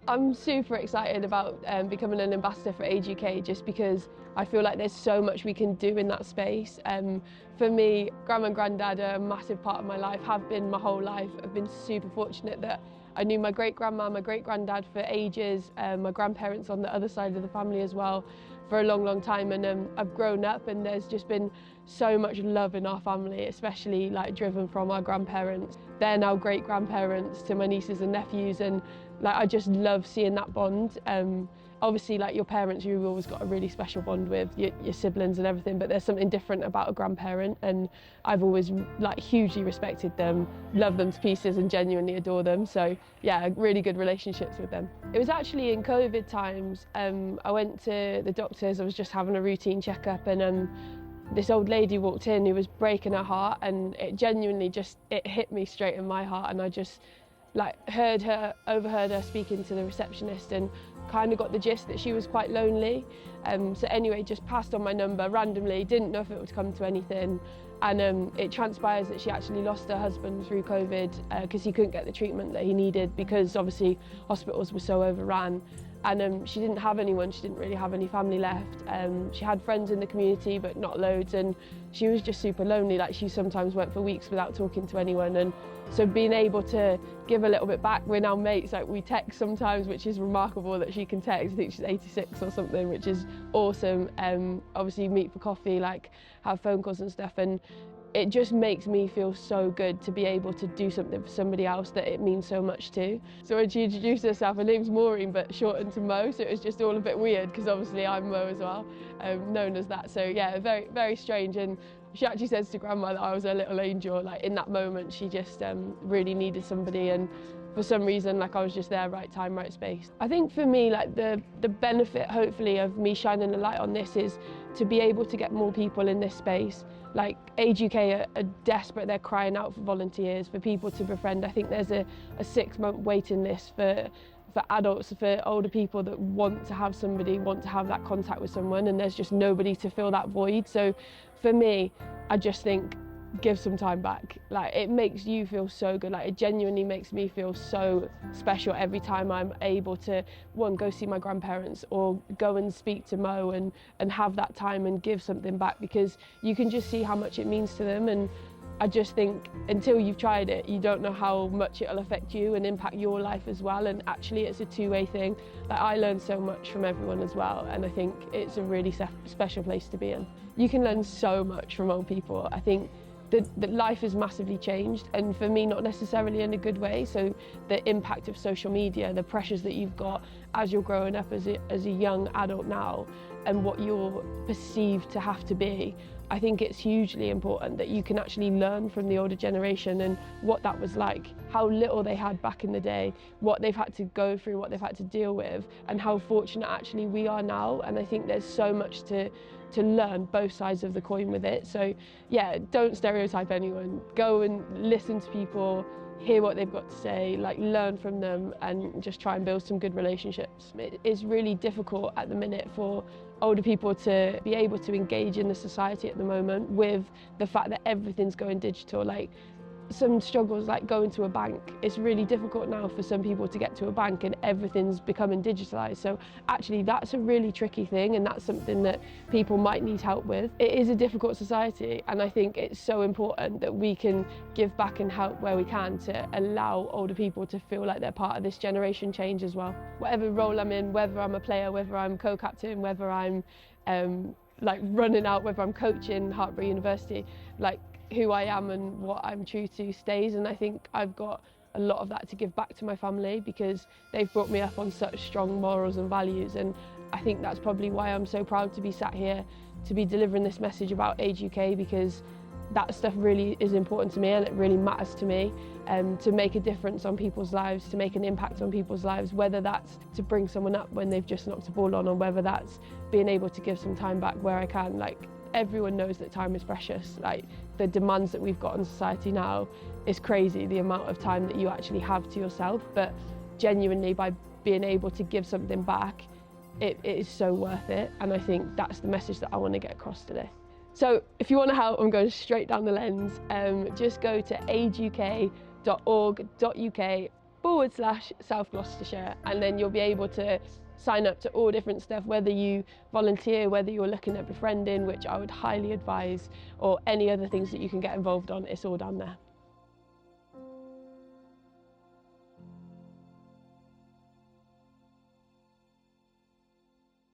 I'm super excited about becoming an ambassador for Age UK, just because I feel like there's so much we can do in that space. For me, Grandma and Granddad are a massive part of my life, have been my whole life. I've been super fortunate that I knew my great-grandma, my great-granddad for ages, my grandparents on the other side of the family as well for a long, long time, and I've grown up and there's just been so much love in our family, especially like driven from our grandparents. They're now great-grandparents to my nieces and nephews, and like I just love seeing that bond. Obviously, like your parents, you've always got a really special bond with your siblings and everything, but there's something different about a grandparent, and I've always like hugely respected them, love them to pieces and genuinely adore them. So yeah, really good relationships with them. It was actually in COVID times, I went to the doctors, I was just having a routine checkup, and this old lady walked in who was breaking her heart, and it genuinely just, it hit me straight in my heart, and I just like overheard her speaking to the receptionist and kind of got the gist that she was quite lonely. So anyway, just passed on my number randomly, didn't know if it would come to anything, and it transpires that she actually lost her husband through COVID because he couldn't get the treatment that he needed, because obviously hospitals were so overran. And she didn't have anyone, she didn't really have any family left. She had friends in the community, but not loads, and she was just super lonely. Like, she sometimes went for weeks without talking to anyone, and so being able to give a little bit back, we're now mates, like we text sometimes, which is remarkable that she can text. I think she's 86 or something, which is awesome. Obviously meet for coffee, like have phone calls and stuff, and it just makes me feel so good to be able to do something for somebody else that it means so much to. So when she introduced herself, her name's Maureen, but shortened to Mo, so it was just all a bit weird because obviously I'm Mo as well, known as that. So yeah, very, very strange. And she actually says to Grandma that I was her little angel. Like in that moment, she just really needed somebody, and for some reason, like I was just there, right time, right space. I think for me, like the benefit, hopefully, of me shining a light on this is to be able to get more people in this space. Like Age UK are desperate, they're crying out for volunteers, for people to befriend. I think there's a 6-month waiting list for adults, for older people that want to have somebody, want to have that contact with someone, and there's just nobody to fill that void. So for me, I just think, give some time back. Like, it makes you feel so good. Like, it genuinely makes me feel so special every time I'm able to, one, go see my grandparents or go and speak to Mo and have that time and give something back, because you can just see how much it means to them. And I just think until you've tried it, you don't know how much it'll affect you and impact your life as well. And actually it's a two-way thing. Like, I learn so much from everyone as well, and I think it's a really special place to be in. You can learn so much from old people. I think that life has massively changed, and for me, not necessarily in a good way. So the impact of social media, the pressures that you've got as you're growing up as a young adult now, and what you're perceived to have to be, I think it's hugely important that you can actually learn from the older generation and what that was like, how little they had back in the day, what they've had to go through, what they've had to deal with, and how fortunate actually we are now. And I think there's so much to learn, both sides of the coin with it. So yeah, don't stereotype anyone. Go and listen to people, hear what they've got to say, like learn from them, and just try and build some good relationships. It is really difficult at the minute for older people to be able to engage in the society at the moment, with the fact that everything's going digital. Like, some struggles like going to a bank. It's really difficult now for some people to get to a bank, and everything's becoming digitalised. So actually that's a really tricky thing, and that's something that people might need help with. It is a difficult society, and I think it's so important that we can give back and help where we can to allow older people to feel like they're part of this generation change as well. Whatever role I'm in, whether I'm a player, whether I'm co-captain, whether I'm like running out, whether I'm coaching Hartpury University, like who I am and what I'm true to stays. And I think I've got a lot of that to give back to my family, because they've brought me up on such strong morals and values, and I think that's probably why I'm so proud to be sat here, to be delivering this message about Age UK, because that stuff really is important to me and it really matters to me, to make a difference on people's lives, to make an impact on people's lives, whether that's to bring someone up when they've just knocked a ball on, or whether that's being able to give some time back where I can. Like, everyone knows that time is precious. Like, the demands that we've got in society now is crazy, the amount of time that you actually have to yourself, but genuinely by being able to give something back, it is so worth it. And I think that's the message that I want to get across today. So if you want to help, I'm going straight down the lens. Just go to ageuk.org.uk age.uk/South Gloucestershire, and then you'll be able to sign up to all different stuff, whether you volunteer, whether you're looking at befriending, which I would highly advise, or any other things that you can get involved on. It's all down there.